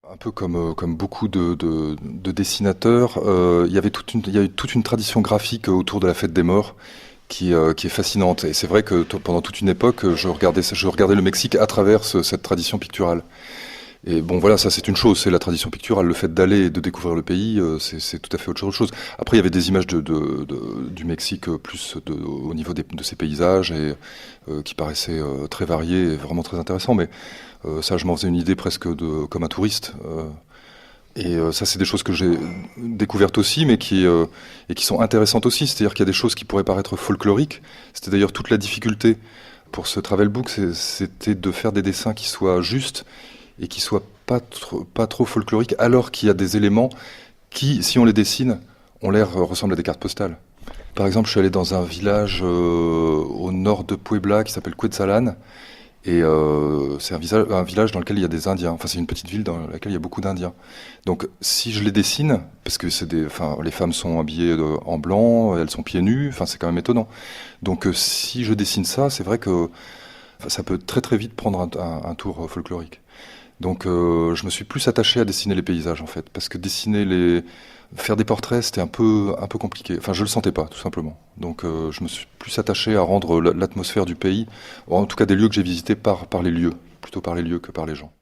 Un peu comme beaucoup de dessinateurs, il y a eu toute une tradition graphique autour de la fête des morts qui est fascinante. Et c'est vrai que pendant toute une époque, je regardais le Mexique à travers cette tradition picturale. Et bon, voilà, ça c'est une chose, c'est la tradition picturale. Le fait d'aller et de découvrir le pays, c'est tout à fait autre chose. Après, il y avait des images du Mexique au niveau de ses paysages et qui paraissaient très variés et vraiment très intéressants. Mais ça, je m'en faisais une idée comme un touriste. Ça, c'est des choses que j'ai découvertes aussi, et qui sont intéressantes aussi. C'est-à-dire qu'il y a des choses qui pourraient paraître folkloriques. C'était d'ailleurs toute la difficulté pour ce travel book, c'était de faire des dessins qui soient justes et qui soient pas trop folkloriques, alors qu'il y a des éléments qui, si on les dessine, ont l'air ressemblent à des cartes postales. Par exemple, je suis allé dans un village au nord de Puebla qui s'appelle Cuetzalan. C'est un village dans lequel il y a des Indiens. Enfin, c'est une petite ville dans laquelle il y a beaucoup d'Indiens. Donc, si je les dessine, parce que les femmes sont habillées en blanc, elles sont pieds nus. Enfin, c'est quand même étonnant. Donc, si je dessine ça, c'est vrai que ça peut très très vite prendre un tour folklorique. Donc, je me suis plus attaché à dessiner les paysages en fait, parce que faire des portraits, c'était un peu compliqué. Enfin, je le sentais pas, tout simplement. Donc, je me suis plus attaché à rendre l'atmosphère du pays, ou en tout cas des lieux que j'ai visités par les lieux, plutôt par les lieux que par les gens.